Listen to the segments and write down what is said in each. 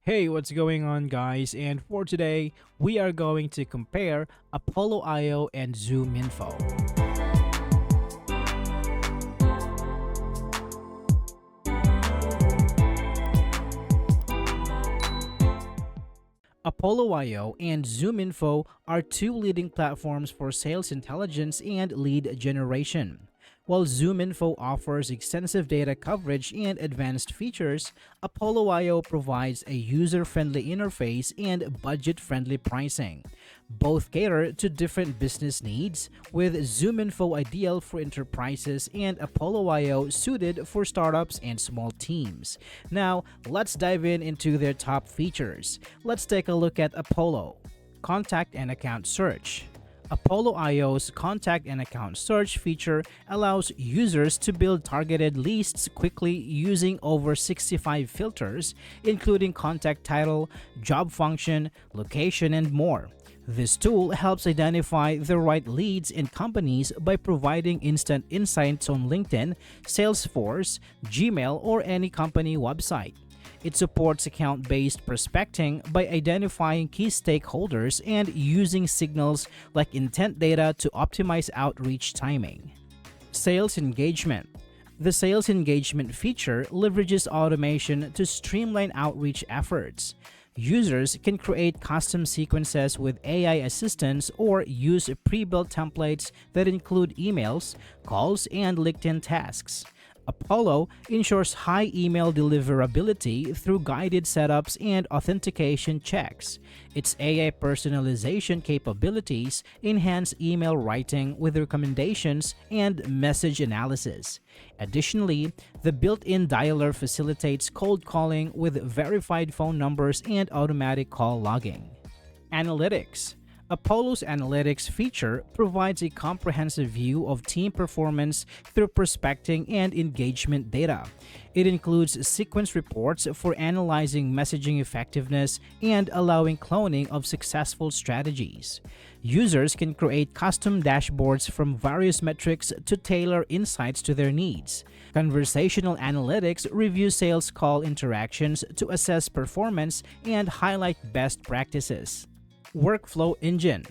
Hey, what's going on, guys? And for today, we are going to compare Apollo IO and ZoomInfo. Apollo IO and ZoomInfo are two leading platforms for sales intelligence and lead generation. While ZoomInfo offers extensive data coverage and advanced features, Apollo IO provides a user-friendly interface and budget-friendly pricing. Both cater to different business needs, with ZoomInfo ideal for enterprises and Apollo IO suited for startups and small teams. Now, let's dive into their top features. Let's take a look at Apollo. Contact and account search. Apollo IO's contact and account search feature allows users to build targeted lists quickly using over 65 filters, including contact title, job function, location, and more. This tool helps identify the right leads and companies by providing instant insights on LinkedIn, Salesforce, Gmail, or any company website. It supports account-based prospecting by identifying key stakeholders and using signals like intent data to optimize outreach timing. Sales engagement. The sales engagement feature leverages automation to streamline outreach efforts. Users can create custom sequences with AI assistants or use pre-built templates that include emails, calls, and LinkedIn tasks. Apollo ensures high email deliverability through guided setups and authentication checks. Its AI personalization capabilities enhance email writing with recommendations and message analysis. Additionally, the built-in dialer facilitates cold calling with verified phone numbers and automatic call logging. Analytics. Apollo's analytics feature provides a comprehensive view of team performance through prospecting and engagement data. It includes sequence reports for analyzing messaging effectiveness and allowing cloning of successful strategies. Users can create custom dashboards from various metrics to tailor insights to their needs. Conversational analytics reviews sales call interactions to assess performance and highlight best practices. Workflow Engine.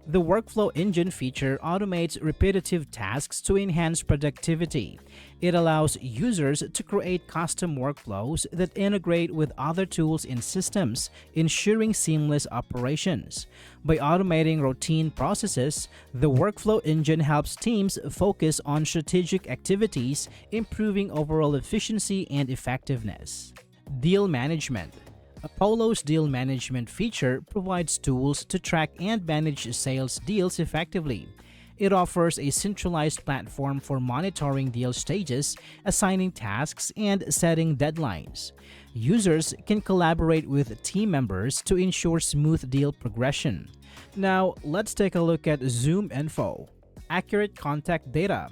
The Workflow Engine feature automates repetitive tasks to enhance productivity. It allows users to create custom workflows that integrate with other tools and systems, ensuring seamless operations. By automating routine processes, the Workflow Engine helps teams focus on strategic activities, improving overall efficiency and effectiveness. Deal Management. Apollo's deal management feature provides tools to track and manage sales deals effectively. It offers a centralized platform for monitoring deal stages, assigning tasks, and setting deadlines. Users can collaborate with team members to ensure smooth deal progression. Now, let's take a look at ZoomInfo. Accurate contact data.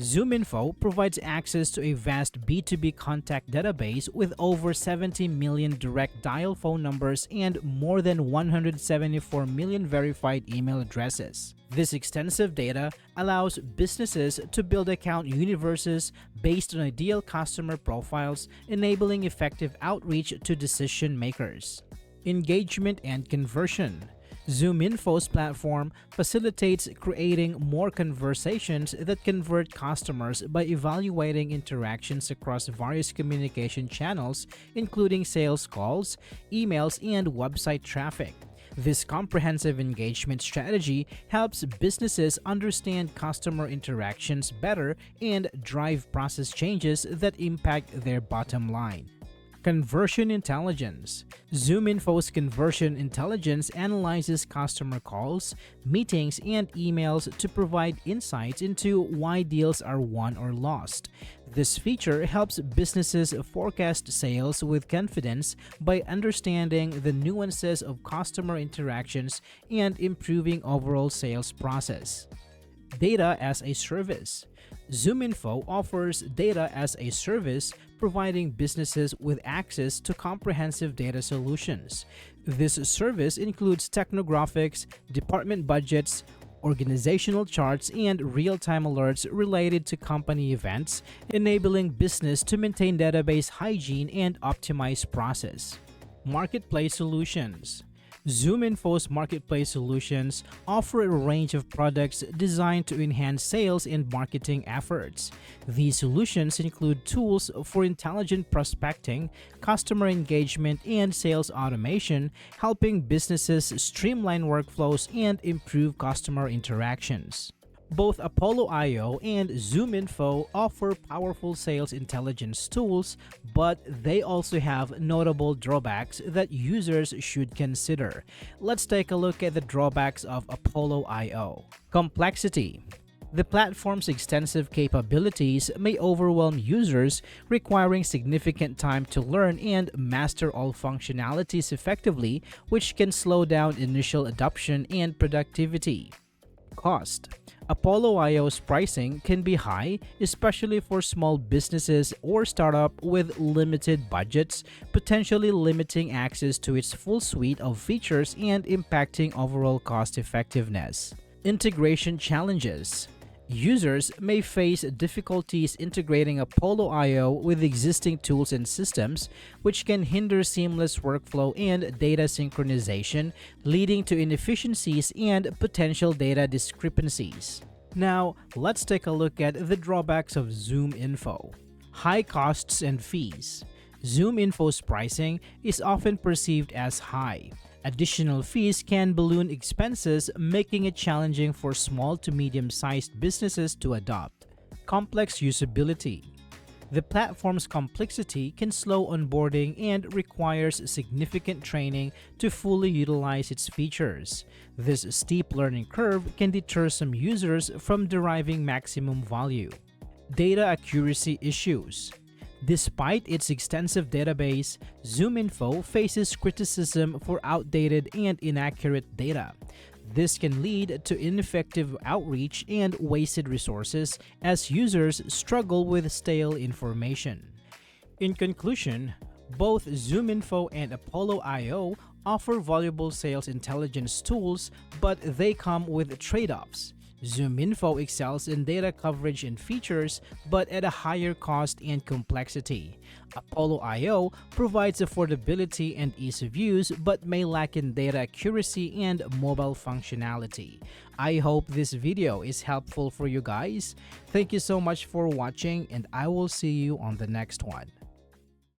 ZoomInfo provides access to a vast B2B contact database with over 70 million direct dial phone numbers and more than 174 million verified email addresses. This extensive data allows businesses to build account universes based on ideal customer profiles, enabling effective outreach to decision makers. Engagement and conversion. ZoomInfo's platform facilitates creating more conversations that convert customers by evaluating interactions across various communication channels, including sales calls, emails, and website traffic. This comprehensive engagement strategy helps businesses understand customer interactions better and drive process changes that impact their bottom line. Conversion Intelligence. ZoomInfo's Conversion Intelligence analyzes customer calls, meetings, and emails to provide insights into why deals are won or lost. This feature helps businesses forecast sales with confidence by understanding the nuances of customer interactions and improving overall sales process. Data as a Service. ZoomInfo offers data as a service, providing businesses with access to comprehensive data solutions. This service includes technographics, department budgets, organizational charts, and real-time alerts related to company events, enabling business to maintain database hygiene and optimize process. Marketplace solutions. ZoomInfo's marketplace solutions offer a range of products designed to enhance sales and marketing efforts. These solutions include tools for intelligent prospecting, customer engagement, and sales automation, helping businesses streamline workflows and improve customer interactions. Both Apollo IO and ZoomInfo offer powerful sales intelligence tools, but they also have notable drawbacks that users should consider. Let's take a look at the drawbacks of Apollo IO. Complexity. The platform's extensive capabilities may overwhelm users, requiring significant time to learn and master all functionalities effectively, which can slow down initial adoption and productivity. Cost. Apollo IO's pricing can be high, especially for small businesses or startups with limited budgets, potentially limiting access to its full suite of features and impacting overall cost effectiveness. Integration challenges. Users may face difficulties integrating Apollo IO with existing tools and systems, which can hinder seamless workflow and data synchronization, leading to inefficiencies and potential data discrepancies. Now, let's take a look at the drawbacks of ZoomInfo. High costs and fees. ZoomInfo's pricing is often perceived as high. Additional fees can balloon expenses, making it challenging for small to medium-sized businesses to adopt. Complex usability. The platform's complexity can slow onboarding and requires significant training to fully utilize its features. This steep learning curve can deter some users from deriving maximum value. Data accuracy issues. Despite its extensive database, ZoomInfo faces criticism for outdated and inaccurate data. This can lead to ineffective outreach and wasted resources as users struggle with stale information. In conclusion, both ZoomInfo and Apollo IO offer valuable sales intelligence tools, but they come with trade-offs. ZoomInfo excels in data coverage and features, but at a higher cost and complexity. Apollo IO provides affordability and ease of use, but may lack in data accuracy and mobile functionality. I hope this video is helpful for you guys. Thank you so much for watching, and I will see you on the next one.